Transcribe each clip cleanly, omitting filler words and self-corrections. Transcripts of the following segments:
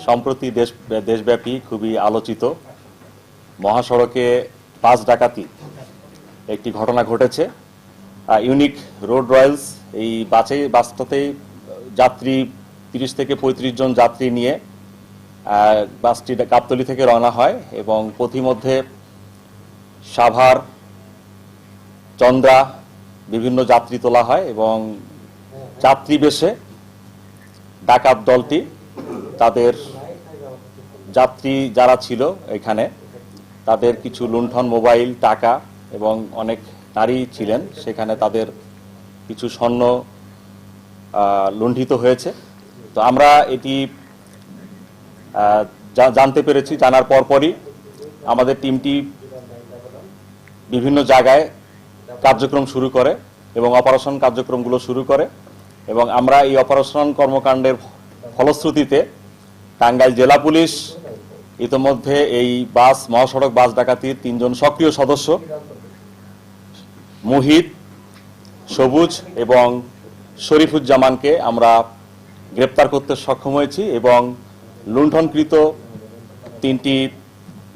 সম্প্রতি দেশব্যাপী খুবই আলোচিত মহাসড়কে বাস ডাকাতি একটি ঘটনা ঘটেছে। ইউনিক রোড রয়্যালস এই বাসটাতেই যাত্রী 30 থেকে 35 জন যাত্রী নিয়ে বাসটি গাবতলী থেকে রওনা হয় এবং পথিমধ্যে সাভার, চন্দ্রা বিভিন্ন যাত্রী তোলা হয় এবং যাত্রী বেশে ডাকাত দলটি তাদের যাত্রী যারা ছিল এখানে তাদের কিছু লুণ্ঠন, মোবাইল, টাকা এবং অনেক নারী ছিলেন সেখানে, তাদের কিছু স্বর্ণ লুণ্ঠিত হয়েছে। তো আমরা এটি জানতে পেরেছি। জানার পরপরই আমাদের টিমটি বিভিন্ন জায়গায় কার্যক্রম শুরু করে এবং অপারেশন কার্যক্রমগুলো শুরু করে এবং আমরা এই অপারেশন কর্মকাণ্ডের ফলশ্রুতিতে টাঙ্গাইল জেলা পুলিশ ইতোমধ্যে এই মহাসড়ক বাস ডাকাতির 3 জন সক্রিয় সদস্য মুহিত, সবুজ এবং শরীফুজ্জামানকে আমরা গ্রেপ্তার করতে সক্ষম হয়েছি এবং লুণ্ঠনকৃত 3টি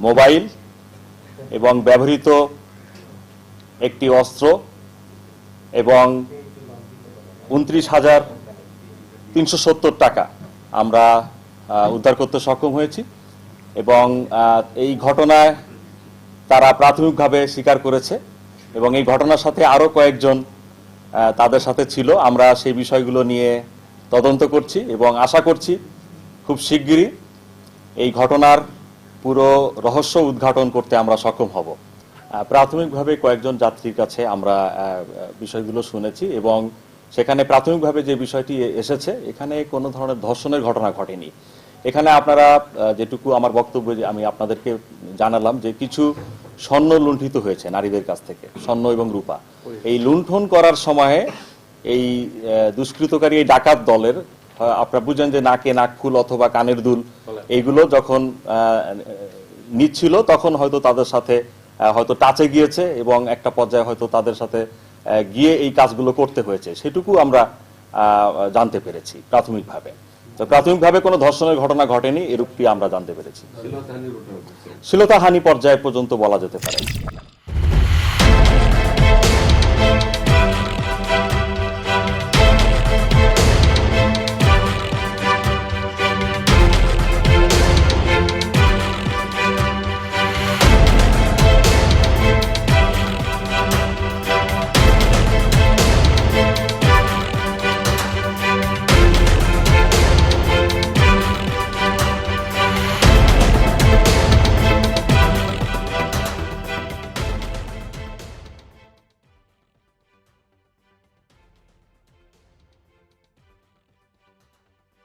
মোবাইল এবং ব্যবহৃত একটি অস্ত্র এবং 29,370 টাকা আমরা উদ্ধার করতে সক্ষম হয়েছি এবং এই ঘটনায় তারা প্রাথমিকভাবে স্বীকার করেছে এবং এই ঘটনার সাথে আরও কয়েকজন তাদের সাথে ছিল। আমরা সেই বিষয়গুলো নিয়ে তদন্ত করছি এবং আশা করছি খুব শিগগিরই এই ঘটনার পুরো রহস্য উদ্ঘাটন করতে আমরা সক্ষম হব। প্রাথমিকভাবে কয়েকজন যাত্রীর কাছে আমরা বিষয়গুলো শুনেছি এবং সেখানে প্রাথমিকভাবে যে বিষয়টি এসেছে, এখানে কোনো ধরনের ধর্ষণের ঘটনা ঘটেনি। এখানে আপনারা যেটুকু আমার বক্তব্য আমি আপনাদেরকে জানালাম যে কিছু স্বর্ণ লুণ্ঠিত হয়েছে নারীদের কাছ থেকে, স্বর্ণ এবং রূপা। এই লুণ্ঠন করার সময়ে এই দুষ্কৃতকারী এই ডাকাত দলের, আপনারা বুঝেন যে নাকে নাকফুল অথবা কানের দুল এইগুলো যখন নিচ্ছিল তখন হয়তো তাদের সাথে হয়তো টাচে গিয়েছে এবং একটা পর্যায়ে হয়তো তাদের সাথে গিয়ে এই কাজগুলো করতে হয়েছে, সেটুকু আমরা জানতে পেরেছি প্রাথমিকভাবে। তো প্রাথমিকভাবে কোনো ধর্ষণের ঘটনা ঘটেনি এরূপটি আমরা জানতে পেরেছি। শ্লীলতাহানি পর্যায়ে পর্যন্ত বলা যেতে পারে।